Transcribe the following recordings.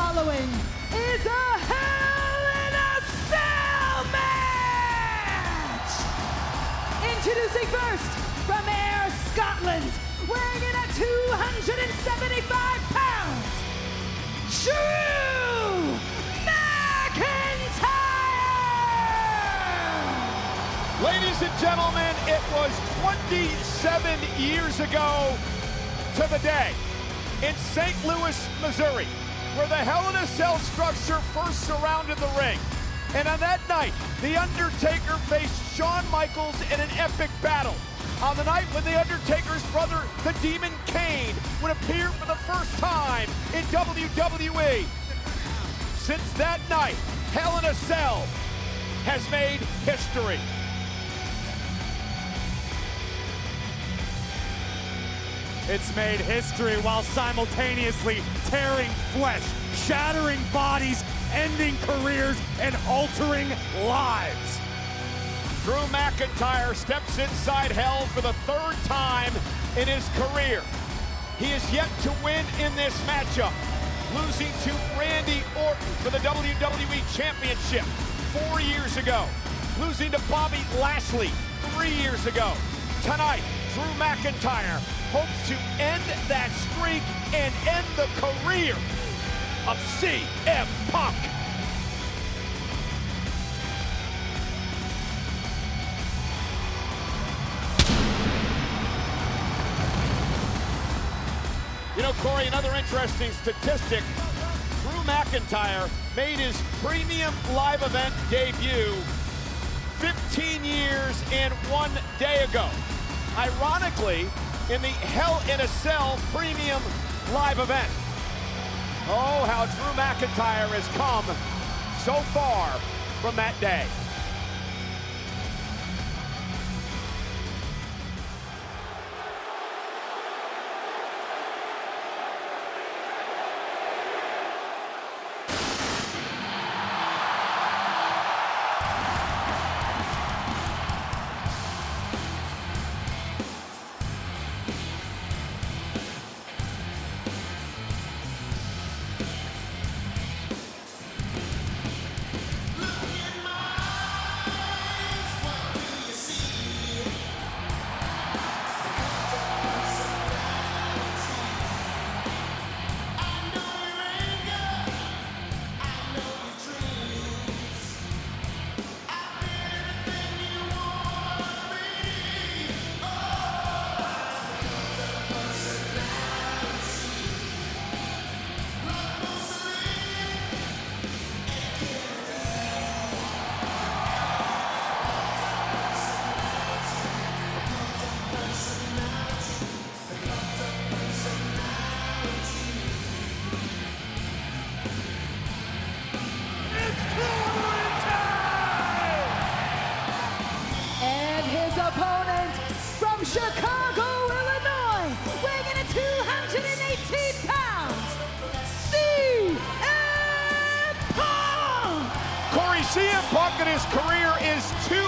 following is a Hell in a Cell match! Introducing first, from Ayr, Scotland, weighing in at 275 pounds, Drew McIntyre! Ladies and gentlemen, it was 27 years ago to the day in St. Louis, Missouri, where the Hell in a Cell structure first surrounded the ring. And on that night, The Undertaker faced Shawn Michaels in an epic battle. On the night when The Undertaker's brother, the Demon Kane, would appear for the first time in WWE. Since that night, Hell in a Cell has made history. It's made history while simultaneously tearing flesh, shattering bodies, ending careers, and altering lives. Drew McIntyre steps inside Hell for the third time in his career. He is yet to win in this matchup, losing to Randy Orton for the WWE Championship 4 years ago, losing to Bobby Lashley 3 years ago. Tonight, Drew McIntyre hopes to end that streak and end the career of CM Punk. You know, Corey, another interesting statistic, Drew McIntyre made his premium live event debut 15 years and 1 day ago. Ironically, in the Hell in a Cell premium live event. Oh, how Drew McIntyre has come so far from that day. Opponent from Chicago, Illinois, weighing in at 218 pounds, CM Punk! Corey, CM Punk in his career is 2-2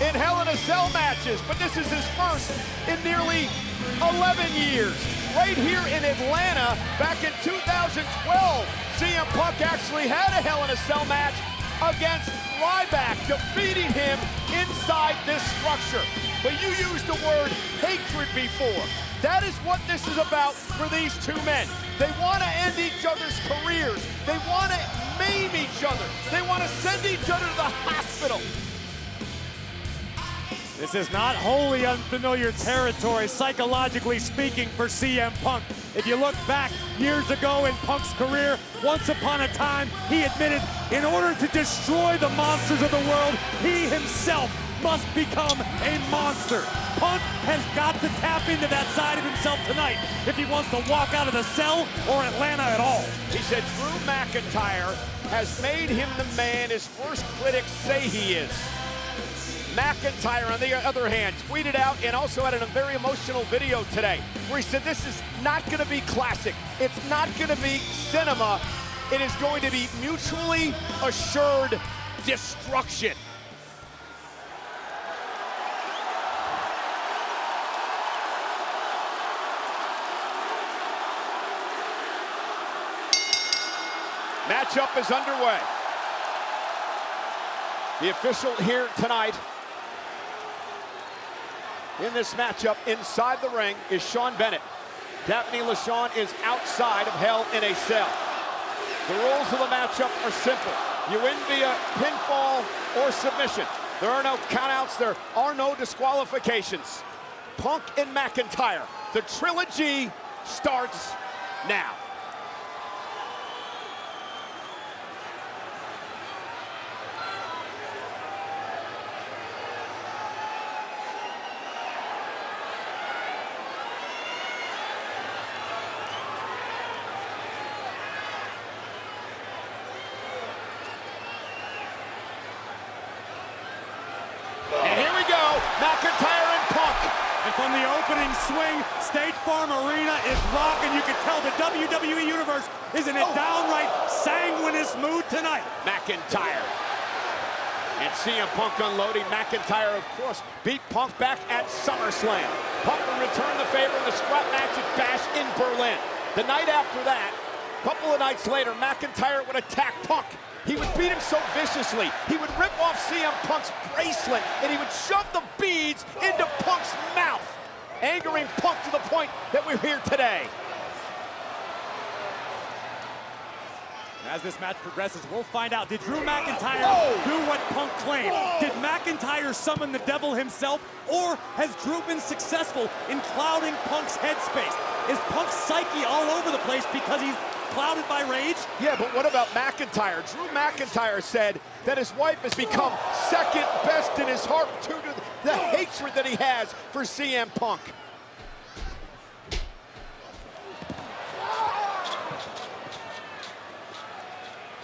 in Hell in a Cell matches, but this is his first in nearly 11 years. Right here in Atlanta, back in 2012, CM Punk actually had a Hell in a Cell match against Ryback, defeating him inside this structure. But you used the word hatred before. That is what this is about for these two men. They want to end each other's careers. They want to maim each other. They want to send each other to the hospital. This is not wholly unfamiliar territory, psychologically speaking, for CM Punk. If you look back years ago in Punk's career, once upon a time, he admitted in order to destroy the monsters of the world, he himself must become a monster. Punk has got to tap into that side of himself tonight if he wants to walk out of the Cell or Atlanta at all. He said Drew McIntyre has made him the man his worst critics say he is. McIntyre, on the other hand, tweeted out and also had a very emotional video today where he said this is not going to be classic. It's not going to be cinema. It is going to be mutually assured destruction. Matchup is underway. The official here tonight in this matchup inside the ring is Sean Bennett. Daphne LaShawn is outside of Hell in a Cell. The rules of the matchup are simple. You win via pinfall or submission. There are no countouts, there are no disqualifications. Punk and McIntyre, the trilogy starts now. And here we go, McIntyre and Punk. And from the opening swing, State Farm Arena is rocking. You can tell the WWE Universe is in a downright sanguineous mood tonight. McIntyre. And CM Punk unloading. McIntyre, of course, beat Punk back at SummerSlam. Punk will return the favor in the scrap match at Bash in Berlin. The night after that, a couple of nights later, McIntyre would attack Punk. He would beat him so viciously. He would rip off CM Punk's bracelet, and he would shove the beads into Punk's mouth, angering Punk to the point that we're here today. As this match progresses, we'll find out. Did Drew McIntyre do what Punk claimed? Did McIntyre summon the devil himself, or has Drew been successful in clouding Punk's headspace? Is Punk's psyche all over the place because he's clouded by rage? Yeah, but what about McIntyre? Drew McIntyre said that his wife has become second best in his heart due to the hatred that he has for CM Punk.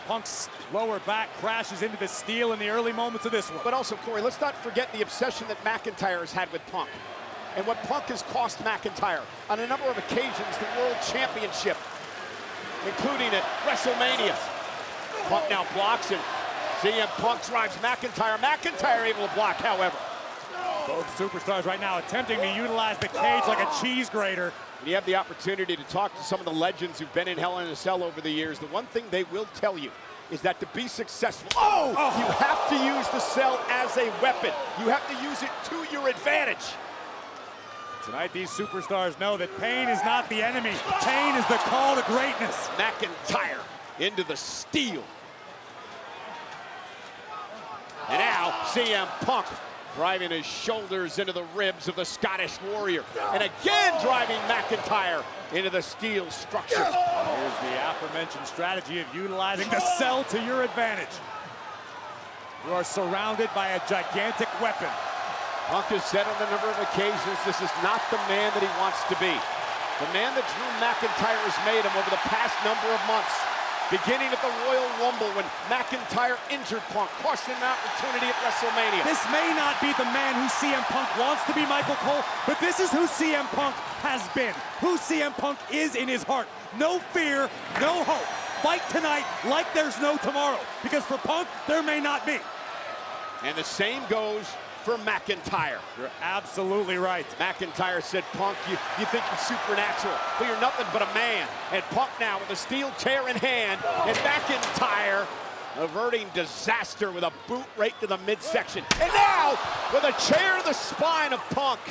Punk's lower back crashes into the steel in the early moments of this one. But also, Corey, let's not forget the obsession that McIntyre has had with Punk and what Punk has cost McIntyre on a number of occasions, the World Championship, including at WrestleMania. Punk now blocks and CM Punk drives McIntyre. McIntyre able to block, however. Both superstars right now attempting to utilize the cage like a cheese grater. When you have the opportunity to talk to some of the legends who've been in Hell in a Cell over the years, the one thing they will tell you is that to be successful, you have to use the cell as a weapon. You have to use it to your advantage. Tonight, these superstars know that pain is not the enemy. Pain is the call to greatness. McIntyre into the steel. And now, CM Punk driving his shoulders into the ribs of the Scottish Warrior. And again driving McIntyre into the steel structure. Here's the aforementioned strategy of utilizing the cell to your advantage. You are surrounded by a gigantic weapon. Punk has said on a number of occasions this is not the man that he wants to be. The man that Drew McIntyre has made him over the past number of months. Beginning at the Royal Rumble when McIntyre injured Punk, cost him an opportunity at WrestleMania. This may not be the man who CM Punk wants to be, Michael Cole, but this is who CM Punk has been, who CM Punk is in his heart. No fear, no hope. Fight tonight like there's no tomorrow, because for Punk, there may not be. And the same goes for McIntyre. You're absolutely right. McIntyre said, Punk, you think you're supernatural, but you're nothing but a man. And Punk now with a steel chair in hand, and McIntyre averting disaster with a boot right to the midsection. And now, with a chair to the spine of Punk.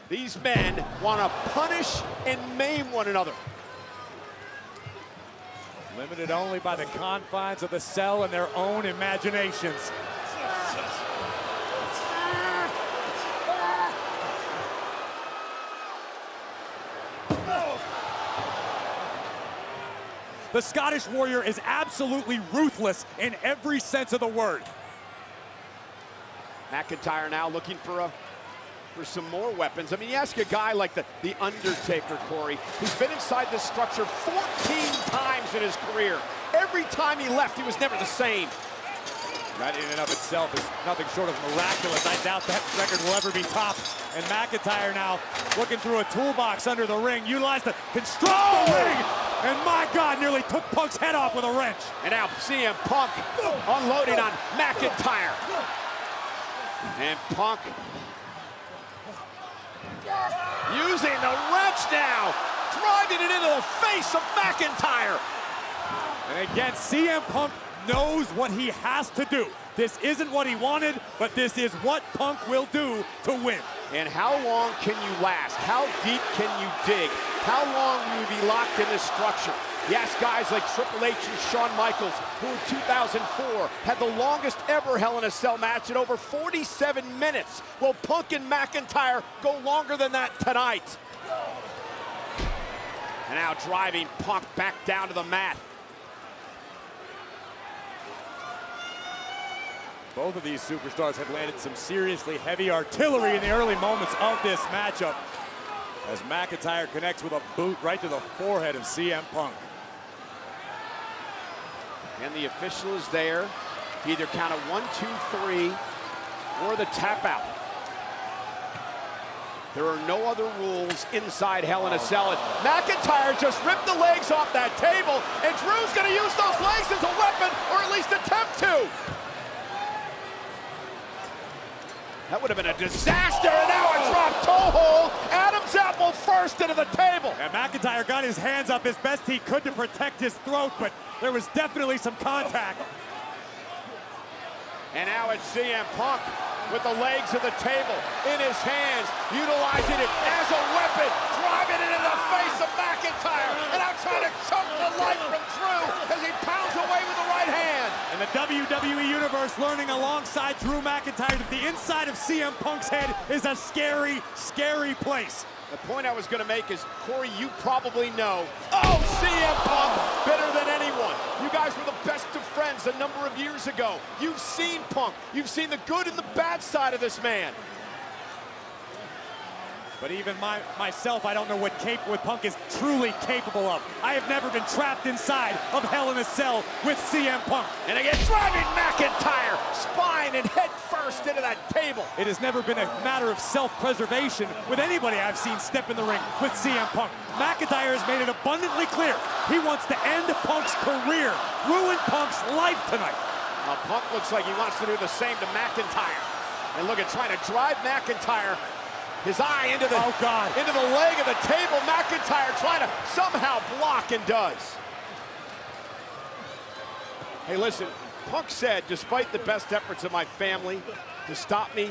These men want to punish and maim one another. Limited only by the confines of the cell and their own imaginations. The Scottish Warrior is absolutely ruthless in every sense of the word. McIntyre now looking for some more weapons. I mean, you ask a guy like the Undertaker, Corey, who's been inside this structure 14 times in his career. Every time he left, he was never the same. That in and of itself is nothing short of miraculous. I doubt that record will ever be topped. And McIntyre now looking through a toolbox under the ring, utilized to construct the ring. And my God, nearly took Punk's head off with a wrench. And now CM Punk unloading on McIntyre. And Punk Using the wrench now, driving it into the face of McIntyre. And again, CM Punk knows what he has to do. This isn't what he wanted, but this is what Punk will do to win. And how long can you last? How deep can you dig? How long will you be locked in this structure? Yes, guys like Triple H and Shawn Michaels, who in 2004 had the longest ever Hell in a Cell match at over 47 minutes. Will Punk and McIntyre go longer than that tonight? And now driving Punk back down to the mat. Both of these superstars have landed some seriously heavy artillery in the early moments of this matchup, as McIntyre connects with a boot right to the forehead of CM Punk. And the official is there to either count a 1, 2, 3 or the tap out. There are no other rules inside Hell in a Cell. And McIntyre just ripped the legs off that table, and Drew's gonna use those legs as a weapon, or at least attempt to. That would have been a disaster, and now a drop toe hold. Adam's apple first into the table. And McIntyre got his hands up as best he could to protect his throat, but there was definitely some contact. And now it's CM Punk with the legs of the table in his hands, utilizing it as a weapon, driving it in the face of McIntyre, and now trying to choke the life from Drew as he pounds away with the right hand. And the WWE Universe learning alongside Drew McIntyre that the inside of CM Punk's head is a scary, scary place. The point I was going to make is, Corey, you probably know, CM Punk, better than anyone. You guys were the best of friends a number of years ago. You've seen Punk. You've seen the good and the bad side of this man. But even myself, I don't know what Punk is truly capable of. I have never been trapped inside of Hell in a Cell with CM Punk. And again, driving McIntyre, spine and head first into that table. It has never been a matter of self-preservation with anybody I've seen step in the ring with CM Punk. McIntyre has made it abundantly clear he wants to end Punk's career, ruin Punk's life tonight. Now Punk looks like he wants to do the same to McIntyre. And look at trying to drive McIntyre, his eye into the leg of the table. McIntyre trying to somehow block, and does. Hey, listen, Punk said, despite the best efforts of my family to stop me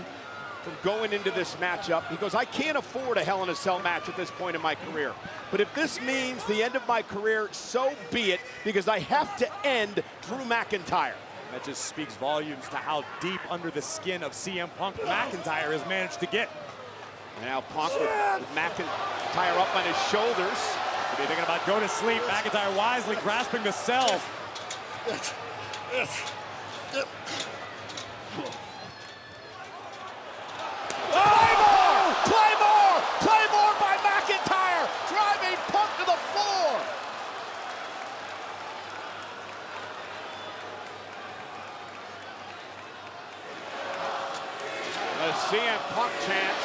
from going into this matchup, he goes, I can't afford a Hell in a Cell match at this point in my career. But if this means the end of my career, so be it, because I have to end Drew McIntyre. That just speaks volumes to how deep under the skin of CM Punk McIntyre has managed to get. And now Punk with McIntyre up on his shoulders. Could be thinking about go to sleep. McIntyre wisely grasping the cell. Claymore! Claymore! Claymore by McIntyre! Driving Punk to the floor! The CM Punk chants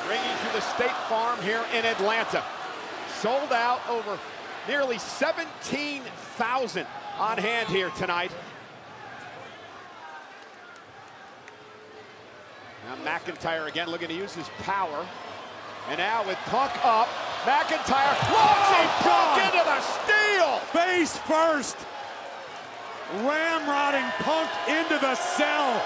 ringing through the State Farm here in Atlanta. Sold out, over nearly 17,000 on hand here tonight. Now McIntyre again looking to use his power. And now with Punk up, McIntyre launching Punk into the steel! Face first! Ramrodding Punk into the cell.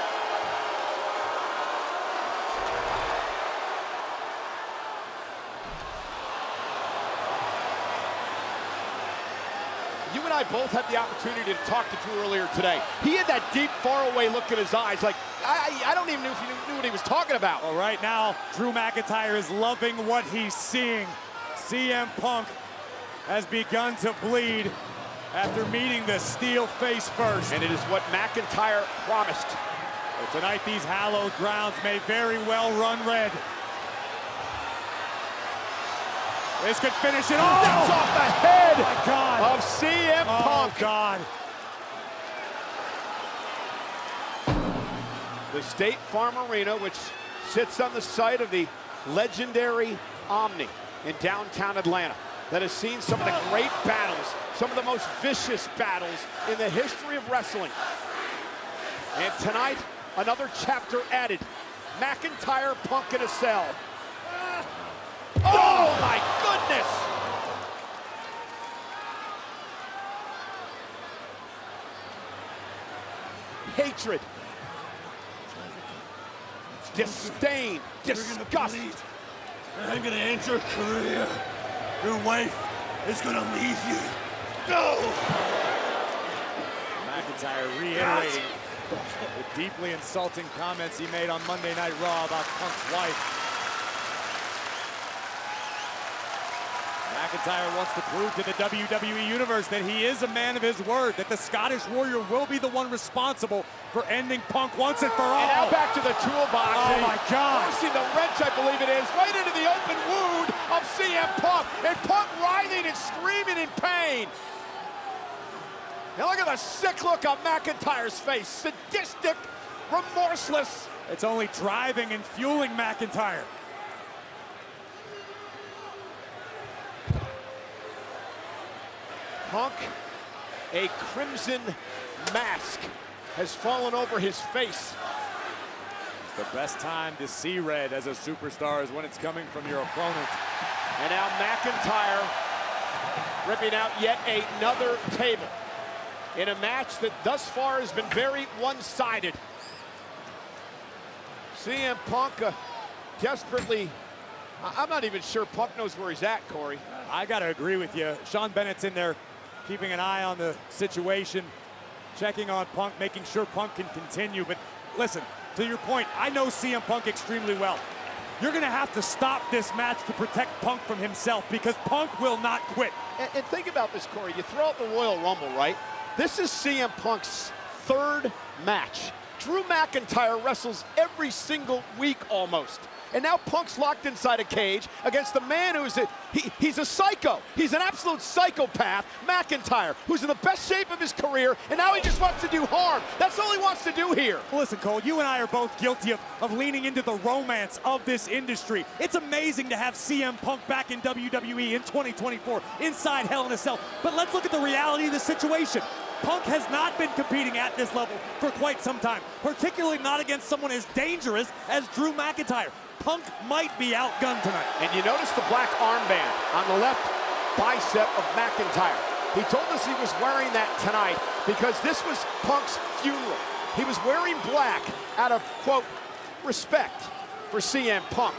You and I both had the opportunity to talk to Drew earlier today. He had that deep, faraway look in his eyes, like, I don't even know if he knew what he was talking about. Well, right now, Drew McIntyre is loving what he's seeing. CM Punk has begun to bleed after meeting the steel face first. And it is what McIntyre promised. But tonight, these hallowed grounds may very well run red. This could finish it all. That's off the head of CM Punk. Oh, God. The State Farm Arena, which sits on the site of the legendary Omni in downtown Atlanta, that has seen some of the great battles, some of the most vicious battles in the history of wrestling. And tonight, another chapter added. McIntyre, Punk in a cell. Oh my goodness! Hatred, disdain, disgust. I'm gonna end your career. Your wife is gonna leave you. No! McIntyre reiterating the deeply insulting comments he made on Monday Night Raw about Punk's wife. McIntyre wants to prove to the WWE Universe that he is a man of his word, that the Scottish Warrior will be the one responsible for ending Punk once and for all. And now back to the toolbox. Oh my God. You see the wrench, I believe it is, right into the open wound of CM Punk. And Punk writhing and screaming in pain. Now look at the sick look on McIntyre's face. Sadistic, remorseless. It's only driving and fueling McIntyre. Punk, a crimson mask has fallen over his face. The best time to see red as a superstar is when it's coming from your opponent. And now McIntyre ripping out yet another table in a match that thus far has been very one-sided. CM Punk desperately, I'm not even sure Punk knows where he's at, Corey. I gotta agree with you. Sean Bennett's in there keeping an eye on the situation, checking on Punk, making sure Punk can continue. But listen, to your point, I know CM Punk extremely well. You're gonna have to stop this match to protect Punk from himself, because Punk will not quit. And think about this, Corey. You throw out the Royal Rumble, right? This is CM Punk's third match. Drew McIntyre wrestles every single week almost. And now Punk's locked inside a cage against the man who's he's a psycho. He's an absolute psychopath, McIntyre, who's in the best shape of his career, and now he just wants to do harm. That's all he wants to do here. Listen, Cole, you and I are both guilty of leaning into the romance of this industry. It's amazing to have CM Punk back in WWE in 2024 inside Hell in a Cell. But let's look at the reality of the situation. Punk has not been competing at this level for quite some time, particularly not against someone as dangerous as Drew McIntyre. Punk might be outgunned tonight. And you notice the black armband on the left bicep of McIntyre. He told us he was wearing that tonight because this was Punk's funeral. He was wearing black out of, quote, respect for CM Punk.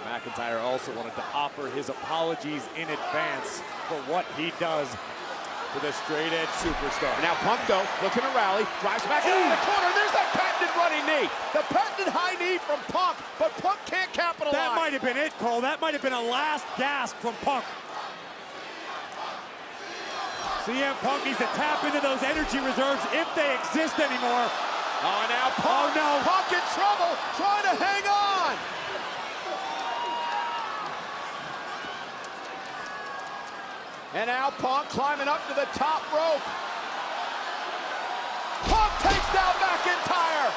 McIntyre also wanted to offer his apologies in advance for what he does to the straight edge superstar. And now Punk, though, looking to rally, drives back into the corner. There's that patented running knee. The patented high knee from Punk, but Punk can't capitalize. That might have been it, Cole. That might have been a last gasp from Punk. CM Punk needs to tap into those energy reserves if they exist anymore. Oh, now Punk, Oh, no. Punk in trouble, trying to hang on. And now Punk climbing up to the top rope. Punk takes down McIntyre.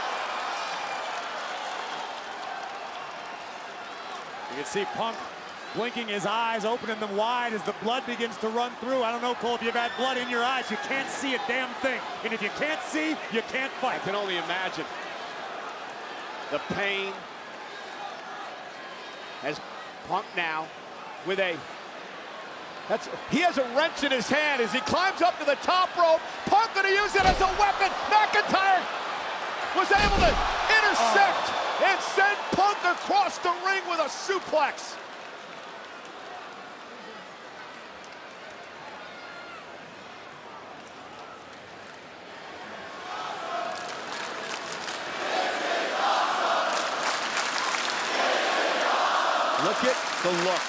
You can see Punk blinking his eyes, opening them wide as the blood begins to run through. I don't know, Cole, if you've had blood in your eyes, you can't see a damn thing. And if you can't see, you can't I fight. can only imagine the pain as Punk now with he has a wrench in his hand as he climbs up to the top rope. Punk gonna use it as a weapon. McIntyre was able to intercept and send Punk across the ring with a suplex. Look at the look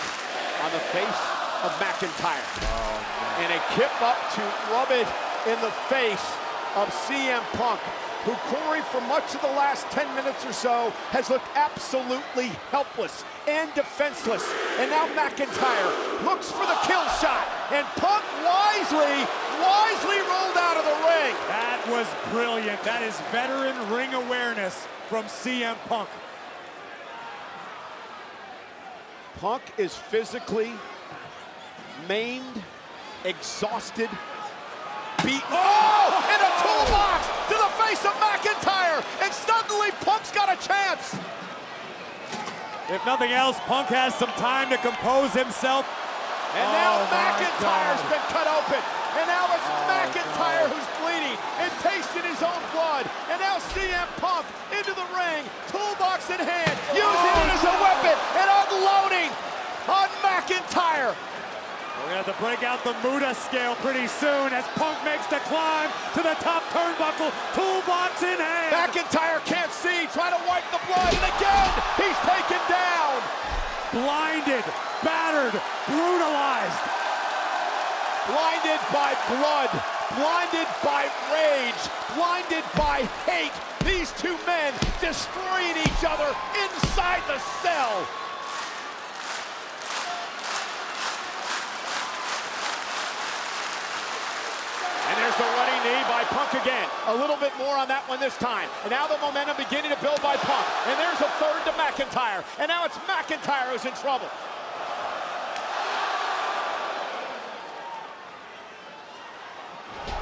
on the face of McIntyre. And a kip up to rub it in the face of CM Punk, who, Corey, for much of the last 10 minutes or so, has looked absolutely helpless and defenseless. And now McIntyre looks for the kill shot, and Punk wisely rolled out of the ring. That was brilliant. That is veteran ring awareness from CM Punk. Punk is physically maimed, exhausted, beaten. Oh! And a toolbox to the face of McIntyre! And suddenly Punk's got a chance! If nothing else, Punk has some time to compose himself. And now Oh, my McIntyre's God. been cut open. And now it's McIntyre who's bleeding and tasting his own blood. And now CM Punk into the ring, toolbox in hand, using it as a weapon and unloading on McIntyre. We're gonna have to break out the Muda scale pretty soon as Punk makes the climb to the top turnbuckle, toolbox in hand. McIntyre can't see, trying to wipe the blood, and again, he's taken down. Blinded, battered, brutalized. Blinded by blood, blinded by rage, blinded by hate. These two men destroying each other inside the cell. And there's the running knee by Punk again. A little bit more on that one this time. And now the momentum beginning to build by Punk. And there's a third to McIntyre. And now it's McIntyre who's in trouble.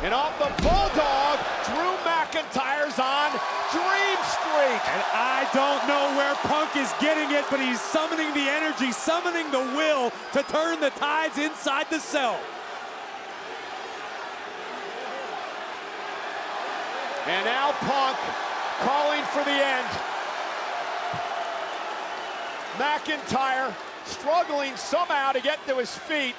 And off the Bulldog, Drew McIntyre's on Dream Street. And I don't know where Punk is getting it, but he's summoning the energy, summoning the will to turn the tides inside the cell. And now Punk calling for the end. McIntyre struggling somehow to get to his feet,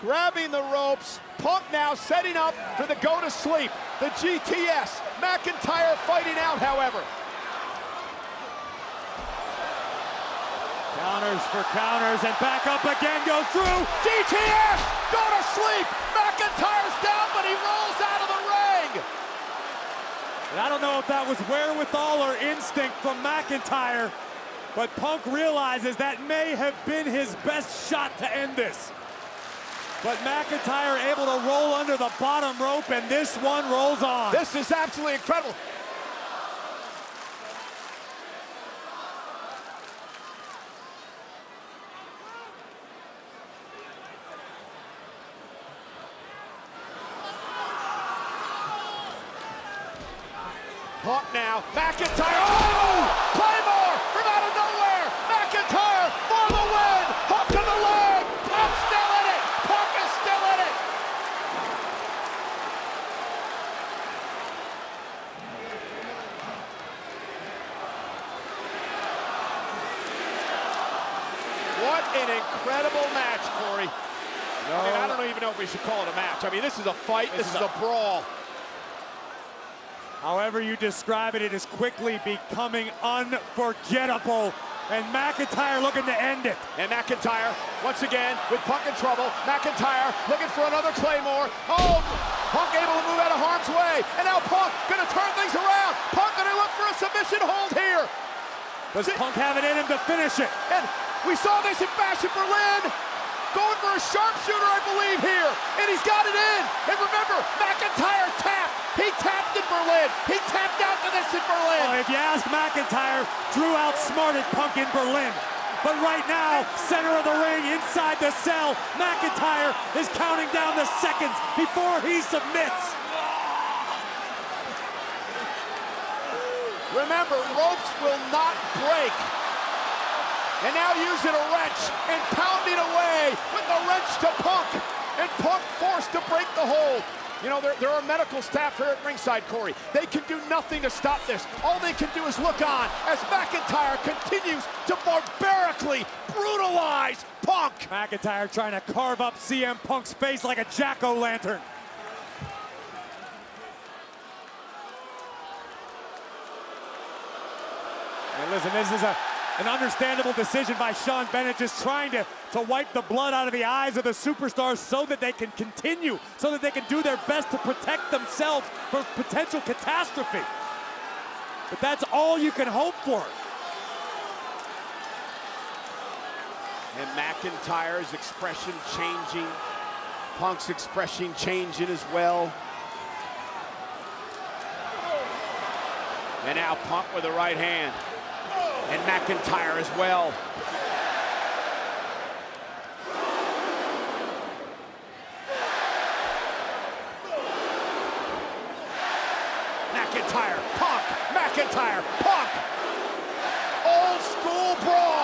grabbing the ropes. Punk now setting up for the go to sleep, the GTS. McIntyre fighting out, however. Counters for counters, and back up again goes Drew. GTS, go to sleep. McIntyre's down, but he rolls out of the ring. And I don't know if that was wherewithal or instinct from McIntyre, but Punk realizes that may have been his best shot to end this. But McIntyre able to roll under the bottom rope, and this one rolls on. This is absolutely incredible. Punk now, McIntyre, oh! Claymore from out of nowhere! McIntyre for the win! Hook to the leg! Punk's still in it! Punk is still in it! What an incredible match, Corey. I mean, I don't even know if we should call it a match. I mean, this is a fight, this is a brawl. However you describe it, it is quickly becoming unforgettable. And McIntyre looking to end it. And McIntyre, once again, with Punk in trouble. McIntyre looking for another Claymore. Oh, Punk able to move out of harm's way. And now Punk gonna turn things around. Punk gonna look for a submission hold here. Does Punk have it in him to finish it? And we saw this in Bash in Berlin. Going for a sharpshooter, I believe, here. And he's got it in. And remember, McIntyre tapped. He tapped in Berlin. He tapped out to this in Berlin. Oh, if you ask McIntyre, Drew outsmarted Punk in Berlin. But right now, center of the ring, inside the cell, McIntyre is counting down the seconds before he submits. Remember, ropes will not break. And now using a wrench and pounding away with the wrench to Punk. And Punk forced to break the hold. You know, there are medical staff here at ringside, Corey. They can do nothing to stop this. All they can do is look on as McIntyre continues to barbarically brutalize Punk. McIntyre trying to carve up CM Punk's face like a jack-o'-lantern. And listen, this is an understandable decision by Sean Bennett, just trying to wipe the blood out of the eyes of the superstars so that they can continue, so that they can do their best to protect themselves from potential catastrophe. But that's all you can hope for. And McIntyre's expression changing. Punk's expression changing as well. And now Punk with the right hand. And McIntyre as well. McIntyre, Punk, McIntyre, Punk. Old school brawl.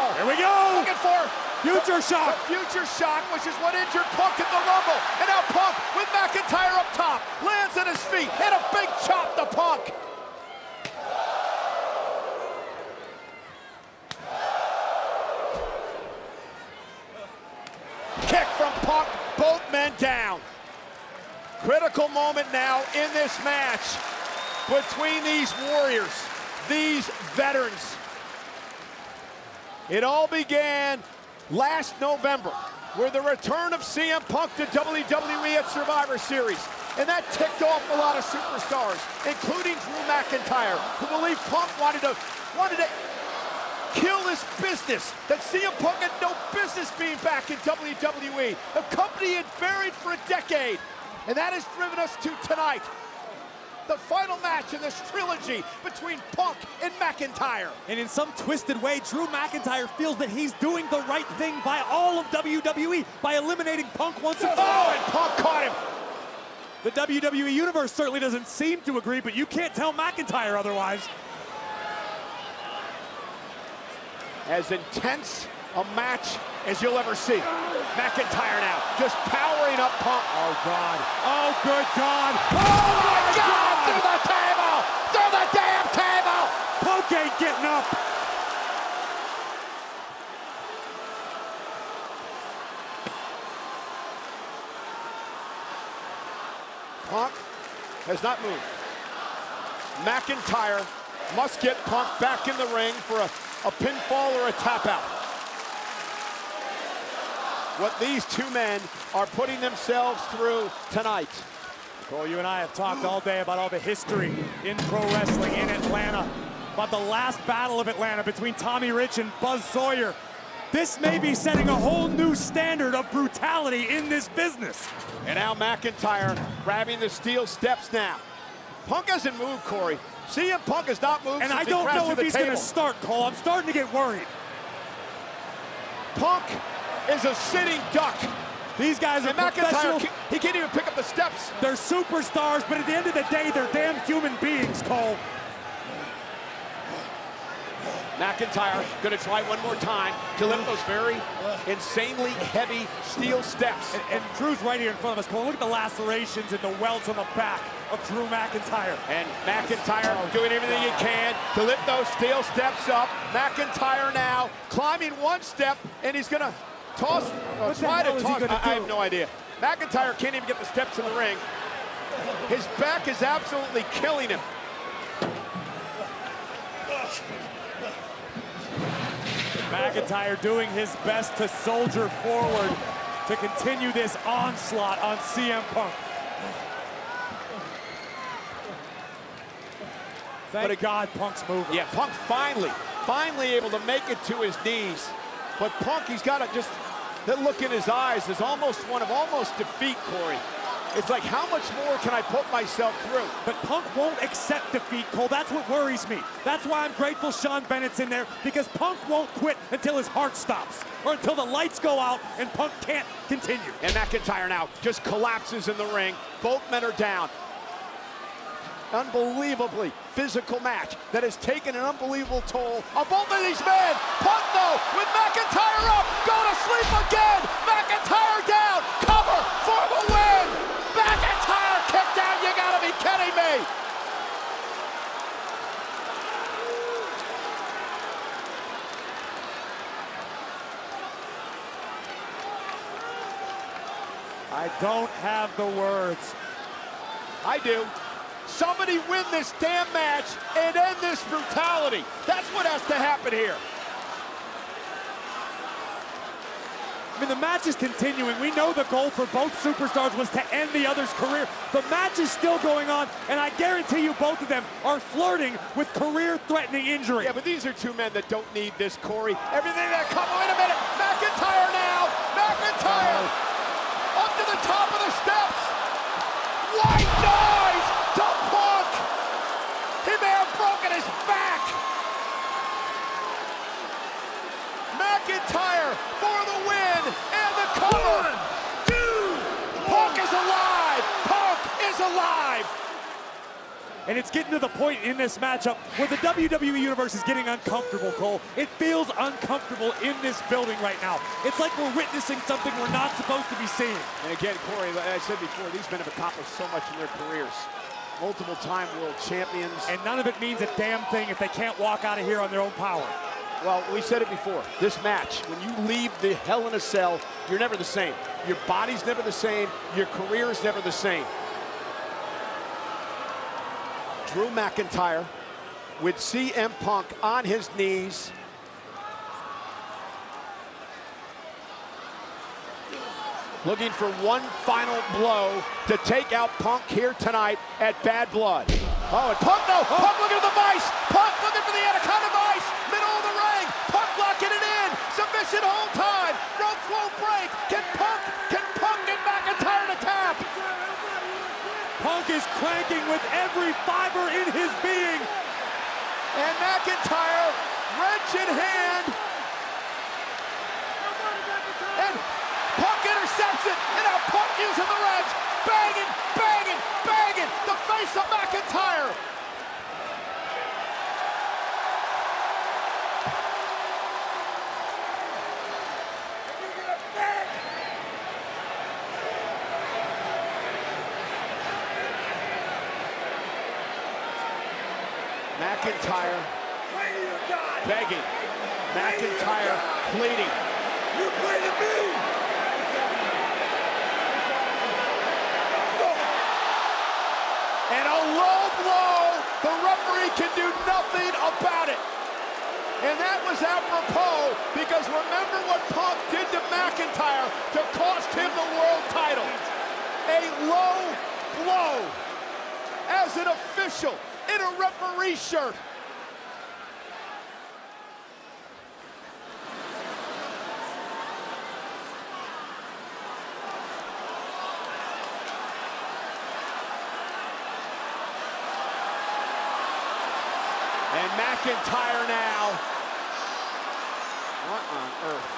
Future shock. The future shock, which is what injured Punk in the Rumble. And now Punk with McIntyre up top. Lands on his feet and a big chop to Punk. Kick from Punk, both men down. Critical moment now in this match between these warriors, these veterans. It all began last November with the return of CM Punk to WWE at Survivor Series. And that ticked off a lot of superstars, including Drew McIntyre, who believed Punk wanted to kill this business, that CM Punk had no business being back in WWE, a company he had buried for a decade. And that has driven us to tonight, the final match in this trilogy between Punk and McIntyre. And in some twisted way, Drew McIntyre feels that he's doing the right thing by all of WWE by eliminating Punk once and for all. Oh, and Punk caught him. The WWE Universe certainly doesn't seem to agree, but you can't tell McIntyre otherwise. As intense a match as you'll ever see. McIntyre now just powering up Punk. Oh, God. Oh, good God. Oh, my God! Through the table! Through the damn table! Punk ain't getting up. Punk has not moved. McIntyre must get Punk back in the ring for a pinfall or a tap out. What these two men are putting themselves through tonight. Cole, you and I have talked all day about all the history in pro wrestling in Atlanta, about the last battle of Atlanta between Tommy Rich and Buzz Sawyer. This may be setting a whole new standard of brutality in this business. And now McIntyre grabbing the steel steps now. Punk hasn't moved, Corey. CM Punk has not moved. And I don't know if he's going to start, Cole. I'm starting to get worried. Punk is a sitting duck. These guys are professional. He can't even pick up the steps. They're superstars, but at the end of the day, they're damn human beings, Cole. McIntyre gonna try one more time to lift those very insanely heavy steel steps. And Drew's right here in front of us, Cole. Look at the lacerations and the welts on the back of Drew McIntyre. And McIntyre doing everything he can to lift those steel steps up. McIntyre now climbing one step, and he's gonna toss, try to toss. I have no idea. McIntyre can't even get the steps in the ring. His back is absolutely killing him. McIntyre doing his best to soldier forward to continue this onslaught on CM Punk. Thank God Punk's moving. Yeah, Punk finally able to make it to his knees. But Punk, he's got just that look in his eyes is almost one of defeat, Corey. It's like, how much more can I put myself through? But Punk won't accept defeat, Cole. That's what worries me. That's why I'm grateful Sean Bennett's in there, because Punk won't quit until his heart stops, or until the lights go out and Punk can't continue. And McIntyre now just collapses in the ring. Both men are down. Unbelievably physical match that has taken an unbelievable toll on both of these men. Punk, though, with McIntyre up, go to sleep again. McIntyre down, cover for the win. McIntyre kicked out, you gotta be kidding me. I don't have the words. I do. Somebody win this damn match and end this brutality. That's what has to happen here. I mean, the match is continuing. We know the goal for both superstars was to end the other's career. The match is still going on, and I guarantee you both of them are flirting with career-threatening injury. Yeah, but these are two men that don't need this, Corey. Everything that come, wait a minute, McIntyre now, McIntyre up to the top of the steps. White noise to Punk. He may have broken his back. McIntyre for the win and the cover. 1, 2, Punk is alive. Punk is alive. And it's getting to the point in this matchup where the WWE Universe is getting uncomfortable, Cole. It feels uncomfortable in this building right now. It's like we're witnessing something we're not supposed to be seeing. And again, Corey, like I said before, these men have accomplished so much in their careers. Multiple-time world champions. And none of it means a damn thing if they can't walk out of here on their own power. Well, we said it before. This match, when you leave the Hell in a Cell, you're never the same. Your body's never the same. Your career is never the same. Drew McIntyre with CM Punk on his knees. Looking for one final blow to take out Punk here tonight at Bad Blood. Oh, and Punk, no! Punk looking at the vice! Punk looking for the Anaconda vice! Middle of the ring! Punk locking it in! Submission whole time! Ropes won't break! Can Punk get McIntyre to tap? Punk is cranking with every fiber in his being. And McIntyre, wrench in hand. And Punk intercepts it, and now Punk using the wrench. Banging, banging, banging. The face of McIntyre. McIntyre begging. McIntyre pleading. You played me! And a low blow. The referee can do nothing about it. And that was apropos because remember what Punk did to McIntyre to cost him the world title. A low blow as an official in a referee shirt. And McIntyre now. What on earth?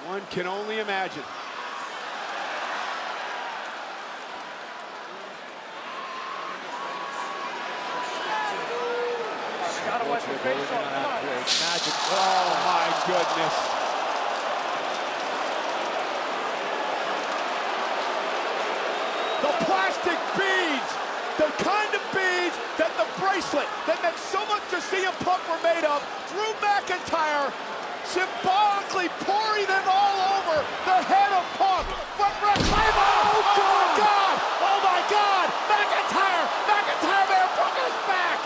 One can only imagine. Gotta watch the face off. Oh my goodness. The plastic beads, the kind of beads that the bracelet that meant so much to CM Punk were made of. Drew McIntyre symbolically pouring them all over the head of Punk. But oh my God! Oh my God! McIntyre there, Punk is back!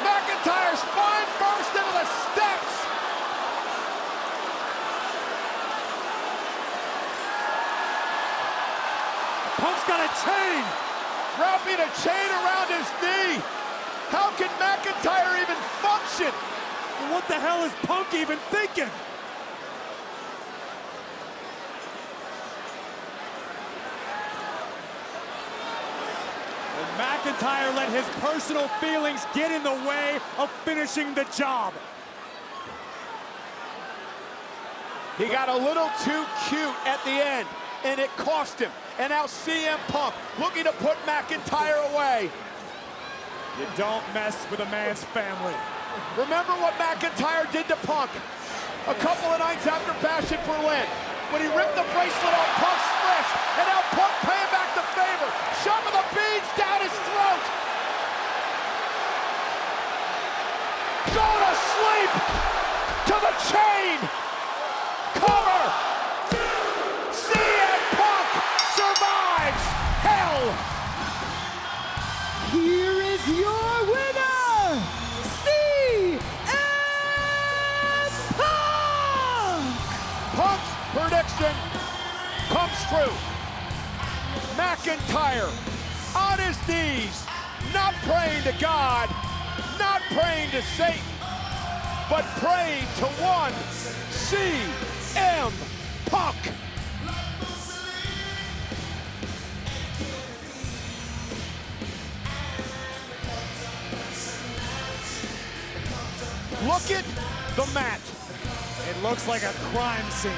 McIntyre spine first into the steps. Punk's got a chain. Wrapping a chain around his knee. How can McIntyre even function? What the hell is Punk even thinking? And McIntyre let his personal feelings get in the way of finishing the job. He got a little too cute at the end, and it cost him. And now CM Punk looking to put McIntyre away. You don't mess with a man's family. Remember what McIntyre did to Punk a couple of nights after Bash in Berlin, when he ripped the bracelet off Punk's wrist, and now Punk paying back the favor, shoving the beads down his throat. Go to sleep to the chain. Cover. CM Punk survives hell. Here is your winner, CM Punk! Punk's prediction comes true. McIntyre on his knees, not praying to God, not praying to Satan, but praying to one CM Punk. look at the mat. It looks like a crime scene.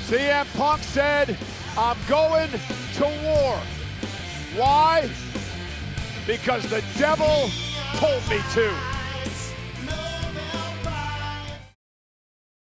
CM Punk said, I'm going to war. Why? Because the devil told me to.